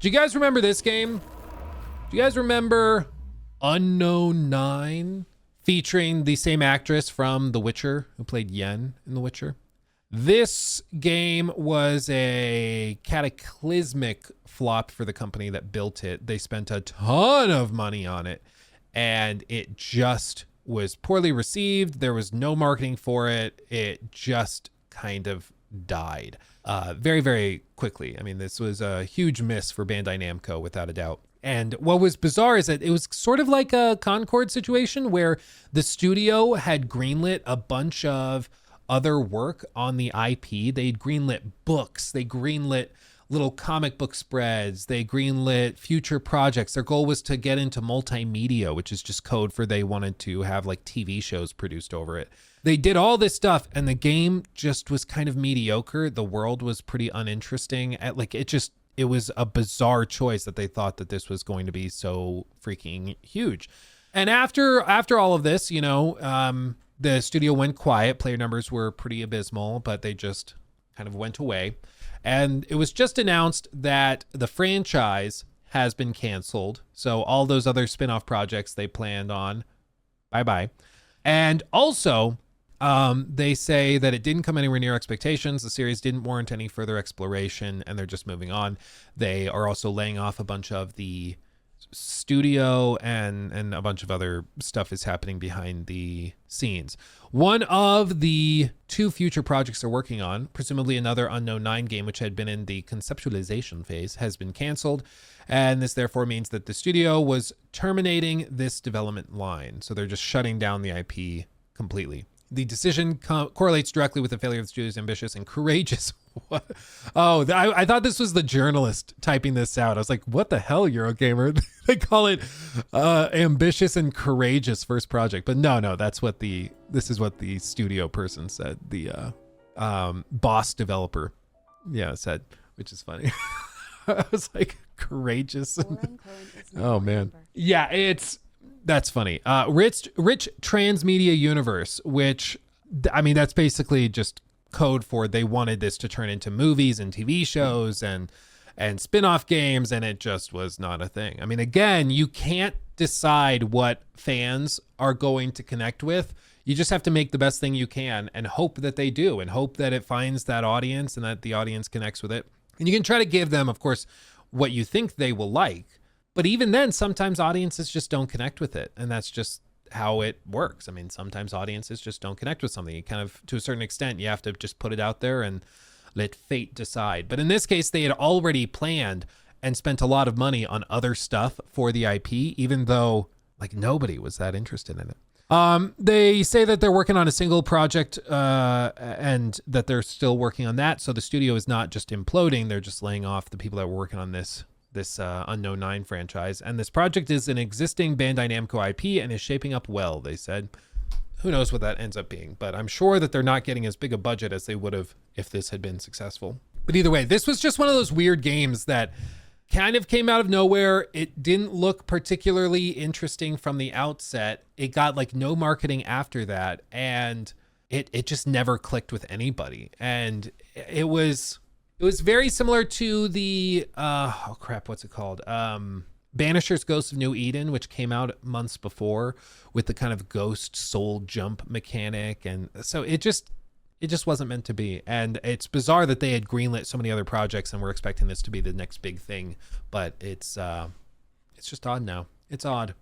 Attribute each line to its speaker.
Speaker 1: Do you guys remember this game? Do you guys remember Unknown 9 featuring the same actress from The Witcher who played Yen in The Witcher? This game was a cataclysmic flop for the company that built it. They spent a ton of money on it, and it just was poorly received. There was no marketing for it. It just kind of died very, very quickly. I mean, this was a huge miss for Bandai Namco, without a doubt. And what was bizarre is that it was sort of like a Concord situation where the studio had greenlit a bunch of other work on the IP. They'd greenlit books. They greenlit little comic book spreads. They greenlit future projects. Their goal was to get into multimedia, which is just code for they wanted to have like TV shows produced over it. They did all this stuff and the game just was kind of mediocre. The world was pretty uninteresting. It was a bizarre choice that they thought that this was going to be so freaking huge. And after all of this, the studio went quiet. Player numbers were pretty abysmal, but they just kind of went away. And it was just announced that the franchise has been canceled. So all those other spin-off projects they planned on, bye-bye. And also, they say that it didn't come anywhere near expectations. The series didn't warrant any further exploration, and they're just moving on. They are also laying off a bunch of the studio, and a bunch of other stuff is happening behind the scenes. One of the two future projects they're working on, presumably another Unknown 9 game, which had been in the conceptualization phase, has been canceled. And this therefore means that the studio was terminating this development line. So they're just shutting down the IP completely. The decision correlates directly with the failure of the studio's ambitious and courageous. I thought this was the journalist typing this out. I was like, what the hell, Eurogamer? They call it ambitious and courageous first project. But no, this is what the studio person said. The boss developer, said, which is funny. I was like, courageous. Oh, man. Yeah, that's funny. Rich transmedia universe, which, I mean, that's basically just code for they wanted this to turn into movies and TV shows and spin-off games, and it just was not a thing. I mean, again, you can't decide what fans are going to connect with. You just have to make the best thing you can and hope that they do, and hope that it finds that audience and that the audience connects with it. And you can try to give them, of course, what you think they will like. But even then, sometimes audiences just don't connect with it. And that's just how it works. I mean, sometimes audiences just don't connect with something. You kind of, to a certain extent, you have to just put it out there and let fate decide. But in this case, they had already planned and spent a lot of money on other stuff for the IP, even though like nobody was that interested in it. They say that they're working on a single project and that they're still working on that. So the studio is not just imploding. They're just laying off the people that were working on this Unknown 9 franchise. And this project is an existing Bandai Namco IP and is shaping up well, they said. Who knows what that ends up being, but I'm sure that they're not getting as big a budget as they would have if this had been successful. But either way, this was just one of those weird games that kind of came out of nowhere. It didn't look particularly interesting from the outset. It got like no marketing after that, and it just never clicked with anybody. And it was very similar to the what's it called? Banisher's Ghost of New Eden, which came out months before with the kind of ghost soul jump mechanic. And so it just wasn't meant to be. And it's bizarre that they had greenlit so many other projects and we're expecting this to be the next big thing, but it's just odd now. It's odd.